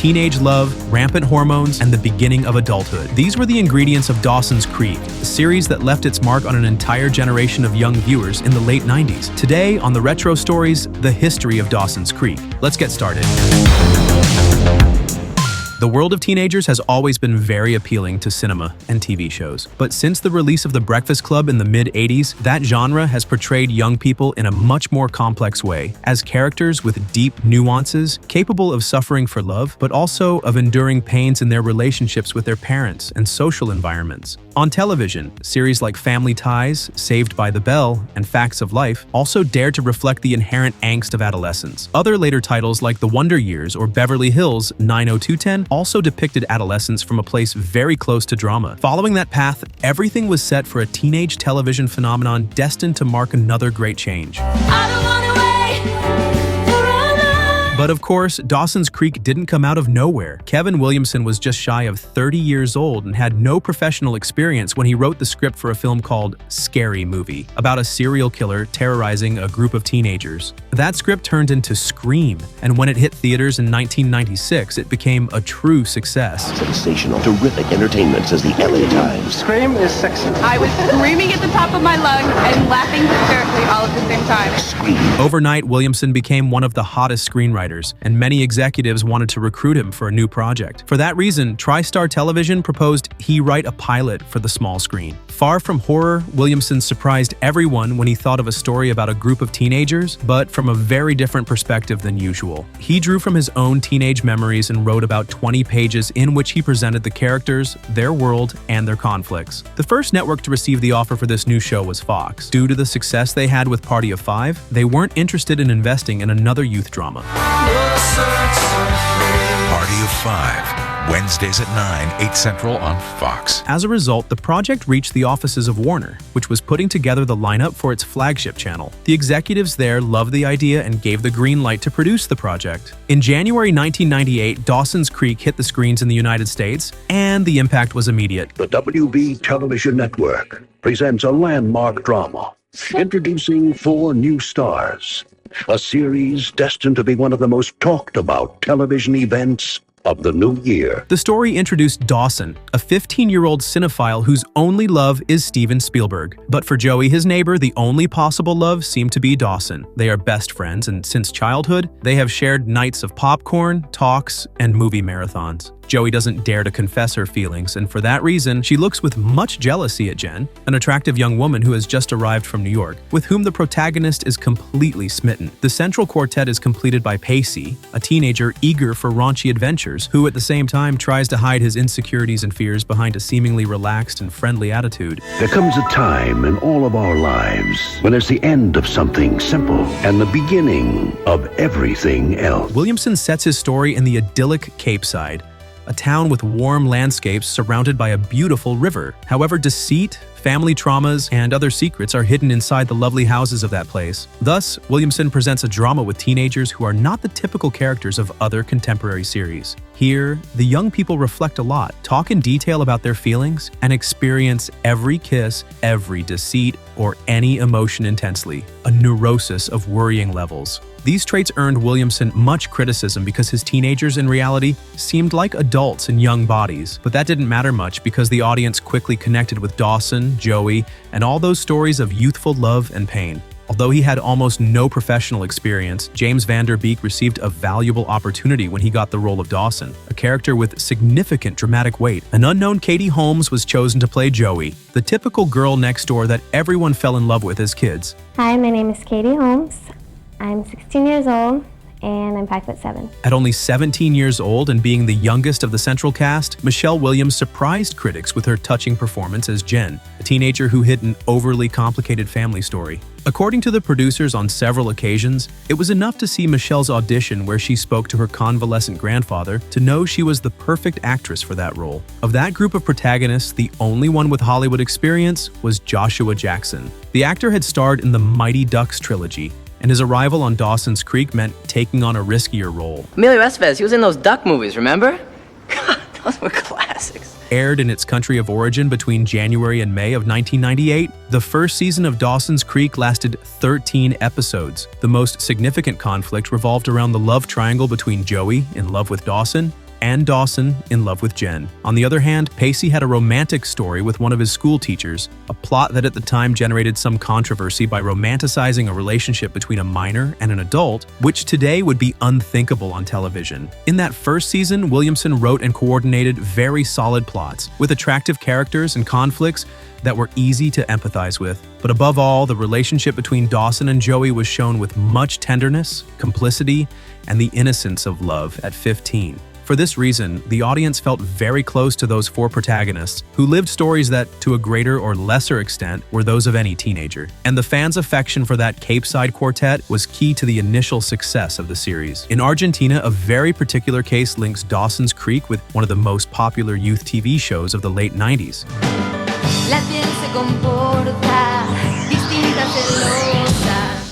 teenage love, rampant hormones, and the beginning of adulthood. These were the ingredients of Dawson's Creek, a series that left its mark on an entire generation of young viewers in the late 90s. Today, on the Retro Stories, the history of Dawson's Creek. Let's get started. The world of teenagers has always been very appealing to cinema and TV shows. But since the release of The Breakfast Club in the mid-80s, that genre has portrayed young people in a much more complex way, as characters with deep nuances, capable of suffering for love, but also of enduring pains in their relationships with their parents and social environments. On television, series like Family Ties, Saved by the Bell, and Facts of Life also dared to reflect the inherent angst of adolescence. Other later titles like The Wonder Years or Beverly Hills 90210 also depicted adolescence from a place very close to drama. Following that path, everything was set for a teenage television phenomenon destined to mark another great change. I don't wanna But of course, Dawson's Creek didn't come out of nowhere. Kevin Williamson was just shy of 30 years old and had no professional experience when he wrote the script for a film called Scary Movie, about a serial killer terrorizing a group of teenagers. That script turned into Scream, and when it hit theaters in 1996, it became a true success. Sensational, terrific entertainment, says the LA Times. Scream is sexy. I was screaming at the top of my lungs and laughing hysterically all at the same time. Scream. Overnight, Williamson became one of the hottest screenwriters, and many executives wanted to recruit him for a new project. For that reason, TriStar Television proposed he write a pilot for the small screen. Far from horror, Williamson surprised everyone when he thought of a story about a group of teenagers, but from a very different perspective than usual. He drew from his own teenage memories and wrote about 20 pages in which he presented the characters, their world, and their conflicts. The first network to receive the offer for this new show was Fox. Due to the success they had with Party of Five, they weren't interested in investing in another youth drama. Party of Five, Wednesdays at 9, 8 Central on Fox. As a result, the project reached the offices of Warner, which was putting together the lineup for its flagship channel. The executives there loved the idea and gave the green light to produce the project. In January 1998, Dawson's Creek hit the screens in the United States, and the impact was immediate. The WB Television Network presents a landmark drama, introducing 4 new stars. A series destined to be one of the most talked about television events of the new year. The story introduced Dawson, a 15-year-old cinephile whose only love is Steven Spielberg. But for Joey, his neighbor, the only possible love seemed to be Dawson. They are best friends, and since childhood, they have shared nights of popcorn, talks, and movie marathons. Joey doesn't dare to confess her feelings, and for that reason, she looks with much jealousy at Jen, an attractive young woman who has just arrived from New York, with whom the protagonist is completely smitten. The central quartet is completed by Pacey, a teenager eager for raunchy adventures, who at the same time tries to hide his insecurities and fears behind a seemingly relaxed and friendly attitude. There comes a time in all of our lives when it's the end of something simple and the beginning of everything else. Williamson sets his story in the idyllic Capeside, a town with warm landscapes surrounded by a beautiful river. However, deceit, family traumas, and other secrets are hidden inside the lovely houses of that place. Thus, Williamson presents a drama with teenagers who are not the typical characters of other contemporary series. Here, the young people reflect a lot, talk in detail about their feelings, and experience every kiss, every deceit, or any emotion intensely, a neurosis of worrying levels. These traits earned Williamson much criticism because his teenagers in reality seemed like adults in young bodies. But that didn't matter much because the audience quickly connected with Dawson, Joey, and all those stories of youthful love and pain. Although he had almost no professional experience, James Van Der Beek received a valuable opportunity when he got the role of Dawson, a character with significant dramatic weight. An unknown Katie Holmes was chosen to play Joey, the typical girl next door that everyone fell in love with as kids. Hi, my name is Katie Holmes. I'm 16 years old, and I'm 5'7". At only 17 years old and being the youngest of the central cast, Michelle Williams surprised critics with her touching performance as Jen, a teenager who hid an overly complicated family story. According to the producers on several occasions, it was enough to see Michelle's audition where she spoke to her convalescent grandfather to know she was the perfect actress for that role. Of that group of protagonists, the only one with Hollywood experience was Joshua Jackson. The actor had starred in the Mighty Ducks trilogy, and his arrival on Dawson's Creek meant taking on a riskier role. Emilio Estevez, he was in those duck movies, remember? God, those were classics. Aired in its country of origin between January and May of 1998, the first season of Dawson's Creek lasted 13 episodes. The most significant conflict revolved around the love triangle between Joey, in love with Dawson, and Dawson in love with Jen. On the other hand, Pacey had a romantic story with one of his school teachers, a plot that at the time generated some controversy by romanticizing a relationship between a minor and an adult, which today would be unthinkable on television. In that first season, Williamson wrote and coordinated very solid plots, with attractive characters and conflicts that were easy to empathize with. But above all, the relationship between Dawson and Joey was shown with much tenderness, complicity, and the innocence of love at 15. For this reason, the audience felt very close to those four protagonists who lived stories that, to a greater or lesser extent, were those of any teenager. And the fans' affection for that Capeside quartet was key to the initial success of the series. In Argentina, a very particular case links Dawson's Creek with one of the most popular youth TV shows of the late 90s.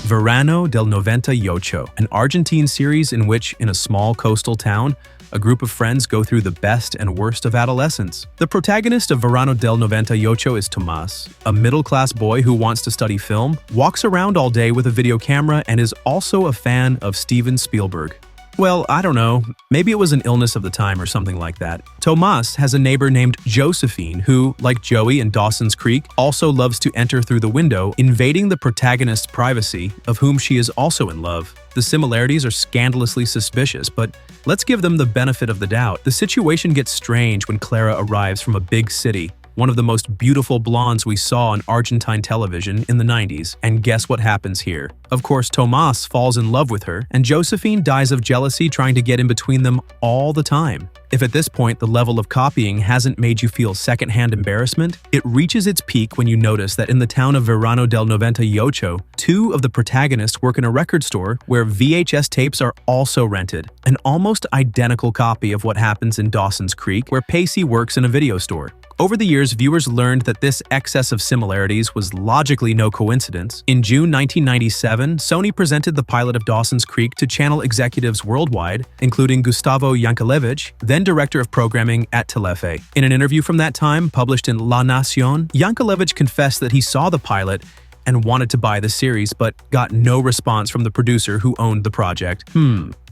Verano del 98, an Argentine series in which, in a small coastal town, a group of friends go through the best and worst of adolescence. The protagonist of Verano del 98 is Tomás, a middle-class boy who wants to study film, walks around all day with a video camera, and is also a fan of Steven Spielberg. Well, I don't know, maybe it was an illness of the time or something like that. Tomás has a neighbor named Josephine who, like Joey in Dawson's Creek, also loves to enter through the window, invading the protagonist's privacy, of whom she is also in love. The similarities are scandalously suspicious, but let's give them the benefit of the doubt. The situation gets strange when Clara arrives from a big city, one of the most beautiful blondes we saw on Argentine television in the 90s. And guess what happens here? Of course, Tomás falls in love with her, and Josephine dies of jealousy trying to get in between them all the time. If at this point the level of copying hasn't made you feel secondhand embarrassment, it reaches its peak when you notice that in the town of Verano del 98, two of the protagonists work in a record store where VHS tapes are also rented, an almost identical copy of what happens in Dawson's Creek, where Pacey works in a video store. Over the years, viewers learned that this excess of similarities was logically no coincidence. In June 1997, Sony presented the pilot of Dawson's Creek to channel executives worldwide, including Gustavo Yankelevich, then director of programming at Telefe. In an interview from that time, published in La Nación, Yankelevich confessed that he saw the pilot and wanted to buy the series, but got no response from the producer who owned the project.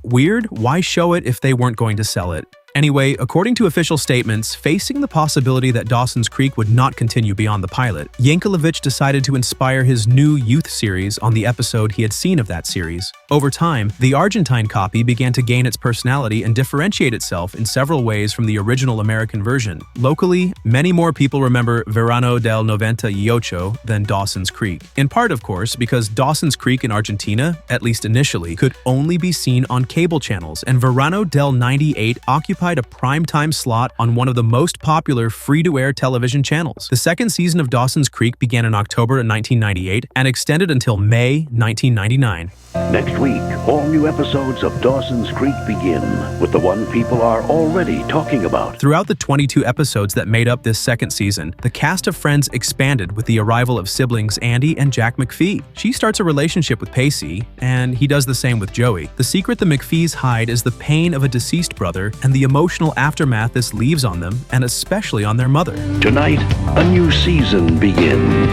Weird? Why show it if they weren't going to sell it? Anyway, according to official statements, facing the possibility that Dawson's Creek would not continue beyond the pilot, Yankelevich decided to inspire his new youth series on the episode he had seen of that series. Over time, the Argentine copy began to gain its personality and differentiate itself in several ways from the original American version. Locally, many more people remember Verano del 98 than Dawson's Creek. In part, of course, because Dawson's Creek in Argentina, at least initially, could only be seen on cable channels, and Verano del 98 occupied a primetime slot on one of the most popular free-to-air television channels. The second season of Dawson's Creek began in October 1998 and extended until May 1999. Next week, all new episodes of Dawson's Creek begin with the one people are already talking about. Throughout the 22 episodes that made up this second season, the cast of friends expanded with the arrival of siblings Andy and Jack McPhee. She starts a relationship with Pacey, and he does the same with Joey. The secret the McPhees hide is the pain of a deceased brother and the emotional aftermath this leaves on them, and especially on their mother. Tonight, a new season begins.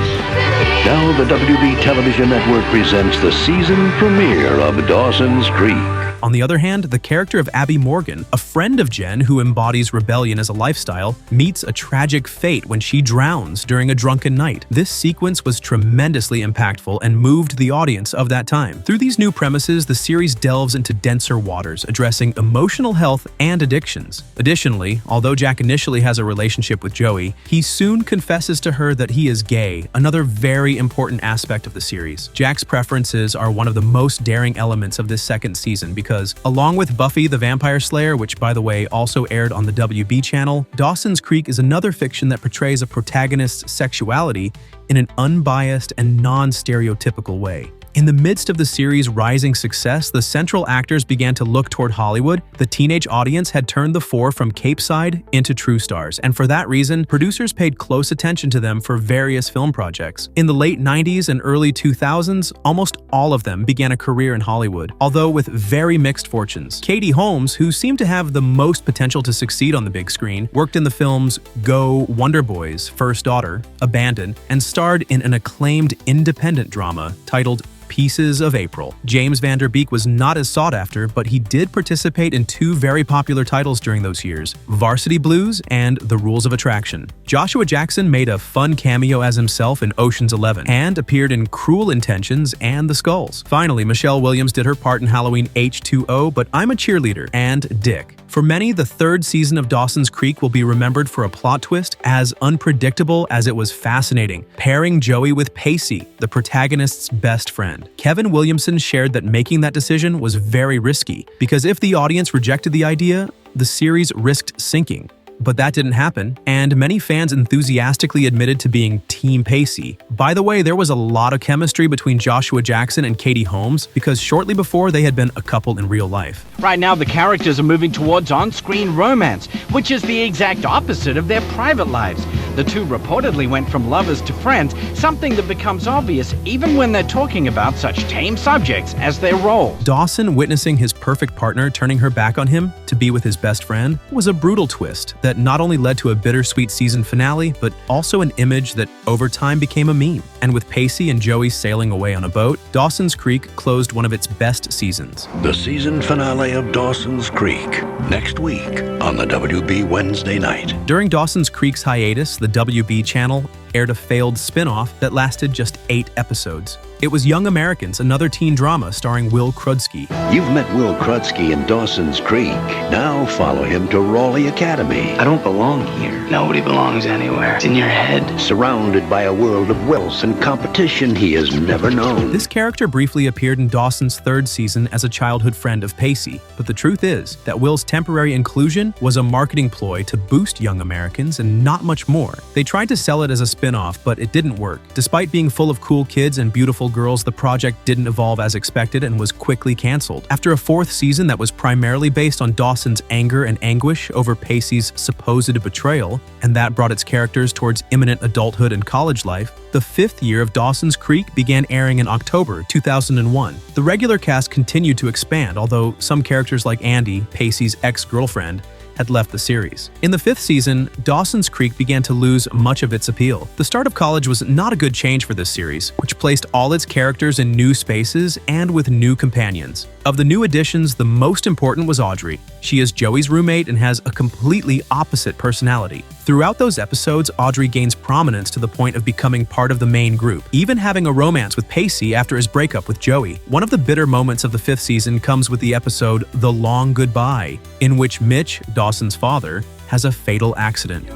Now the WB Television Network presents the season premiere of Dawson's Creek. On the other hand, the character of Abby Morgan, a friend of Jen who embodies rebellion as a lifestyle, meets a tragic fate when she drowns during a drunken night. This sequence was tremendously impactful and moved the audience of that time. Through these new premises, the series delves into denser waters, addressing emotional health and addictions. Additionally, although Jack initially has a relationship with Joey, he soon confesses to her that he is gay, another very important aspect of the series. Jack's preferences are one of the most daring elements of this second season because, along with Buffy the Vampire Slayer, which by the way also aired on the WB channel, Dawson's Creek is another fiction that portrays a protagonist's sexuality in an unbiased and non-stereotypical way. In the midst of the series' rising success, the central actors began to look toward Hollywood. The teenage audience had turned the four from Capeside into true stars, and for that reason, producers paid close attention to them for various film projects. In the late 90s and early 2000s, almost all of them began a career in Hollywood, although with very mixed fortunes. Katie Holmes, who seemed to have the most potential to succeed on the big screen, worked in the films Go, Wonder Boys, First Daughter, Abandoned, and starred in an acclaimed independent drama titled Pieces of April. James Van Der Beek was not as sought after, but he did participate in two very popular titles during those years, Varsity Blues and The Rules of Attraction. Joshua Jackson made a fun cameo as himself in Ocean's 11 and appeared in Cruel Intentions and The Skulls. Finally, Michelle Williams did her part in Halloween H2O, but I'm a Cheerleader, and Dick. For many, the third season of Dawson's Creek will be remembered for a plot twist as unpredictable as it was fascinating, pairing Joey with Pacey, the protagonist's best friend. Kevin Williamson shared that making that decision was very risky, because if the audience rejected the idea, the series risked sinking. But that didn't happen, and many fans enthusiastically admitted to being Team Pacey. By the way, there was a lot of chemistry between Joshua Jackson and Katie Holmes because shortly before they had been a couple in real life. Right now, the characters are moving towards on-screen romance, which is the exact opposite of their private lives. The two reportedly went from lovers to friends, something that becomes obvious even when they're talking about such tame subjects as their roles. Dawson witnessing his perfect partner turning her back on him to be with his best friend was a brutal twist that not only led to a bittersweet season finale, but also an image that over time became a meme. And with Pacey and Joey sailing away on a boat, Dawson's Creek closed one of its best seasons. The season finale of Dawson's Creek, next week on the WB Wednesday night. During Dawson's Creek's hiatus, the WB channel aired a failed spin-off that lasted just 8 episodes. It was Young Americans, another teen drama starring Will Krudsky. You've met Will Krudsky in Dawson's Creek. Now follow him to Raleigh Academy. I don't belong here. Nobody belongs anywhere. It's in your head. Surrounded by a world of wealth and competition he has never known. This character briefly appeared in Dawson's third season as a childhood friend of Pacey, but the truth is that Will's temporary inclusion was a marketing ploy to boost Young Americans and not much more. They tried to sell it as a spin-off, but it didn't work. Despite being full of cool kids and beautiful girls, the project didn't evolve as expected and was quickly canceled. After a fourth season that was primarily based on Dawson's anger and anguish over Pacey's supposed betrayal, and that brought its characters towards imminent adulthood and college life, the fifth year of Dawson's Creek began airing in October 2001. The regular cast continued to expand, although some characters like Andy, Pacey's ex-girlfriend, had left the series. In the fifth season, Dawson's Creek began to lose much of its appeal. The start of college was not a good change for this series, which placed all its characters in new spaces and with new companions. Of the new additions, the most important was Audrey. She is Joey's roommate and has a completely opposite personality. Throughout those episodes, Audrey gains prominence to the point of becoming part of the main group, even having a romance with Pacey after his breakup with Joey. One of the bitter moments of the fifth season comes with the episode The Long Goodbye, in which Mitch, Dawson's father, has a fatal accident.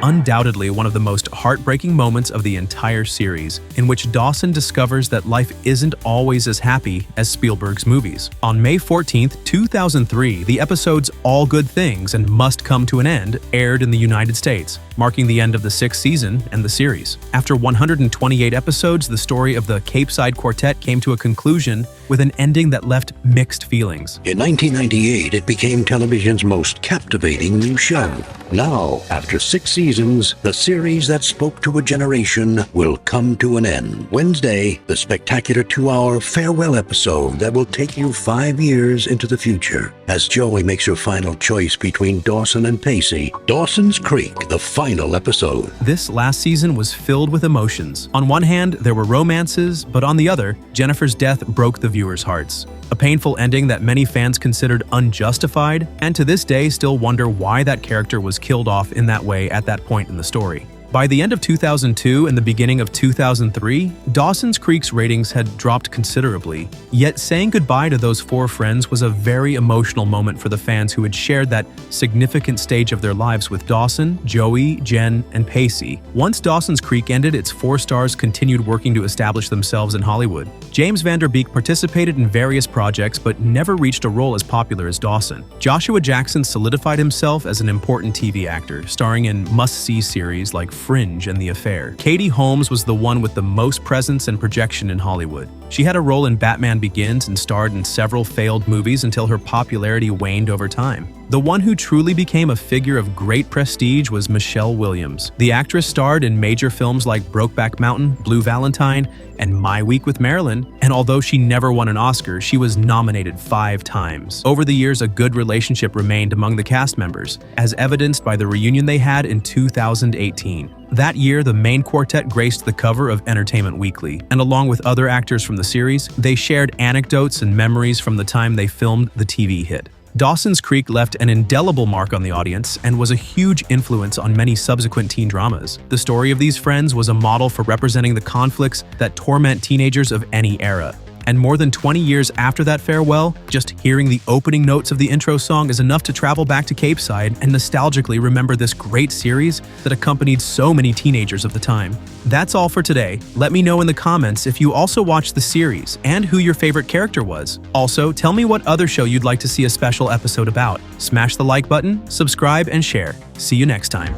Undoubtedly one of the most heartbreaking moments of the entire series, in which Dawson discovers that life isn't always as happy as Spielberg's movies. On May 14, 2003, the episodes All Good Things and Must Come to an End aired in the United States, marking the end of the sixth season and the series. After 128 episodes, the story of the Capeside quartet came to a conclusion with an ending that left mixed feelings. In 1998, it became television's most captivating new show. Now, after 6 seasons, the series that spoke to a generation will come to an end. Wednesday, the spectacular 2-hour farewell episode that will take you 5 years into the future. As Joey makes her final choice between Dawson and Pacey, Dawson's Creek, the final episode. This last season was filled with emotions. On one hand, there were romances, but on the other, Jennifer's death broke the viewers' hearts. A painful ending that many fans considered unjustified, and to this day still wonder why that character was killed off in that way at that point in the story. By the end of 2002 and the beginning of 2003, Dawson's Creek's ratings had dropped considerably, yet saying goodbye to those 4 friends was a very emotional moment for the fans who had shared that significant stage of their lives with Dawson, Joey, Jen, and Pacey. Once Dawson's Creek ended, its 4 stars continued working to establish themselves in Hollywood. James Van Der Beek participated in various projects but never reached a role as popular as Dawson. Joshua Jackson solidified himself as an important TV actor, starring in must-see series like Fringe and The Affair. Katie Holmes was the one with the most presence and projection in Hollywood. She had a role in Batman Begins and starred in several failed movies until her popularity waned over time. The one who truly became a figure of great prestige was Michelle Williams. The actress starred in major films like Brokeback Mountain, Blue Valentine, and My Week with Marilyn, and although she never won an Oscar, she was nominated 5 times. Over the years, a good relationship remained among the cast members, as evidenced by the reunion they had in 2018. That year, the main quartet graced the cover of Entertainment Weekly, and along with other actors from the series, they shared anecdotes and memories from the time they filmed the TV hit. Dawson's Creek left an indelible mark on the audience and was a huge influence on many subsequent teen dramas. The story of these friends was a model for representing the conflicts that torment teenagers of any era. And more than 20 years after that farewell, just hearing the opening notes of the intro song is enough to travel back to Capeside and nostalgically remember this great series that accompanied so many teenagers of the time. That's all for today. Let me know in the comments if you also watched the series and who your favorite character was. Also, tell me what other show you'd like to see a special episode about. Smash the like button, subscribe, and share. See you next time.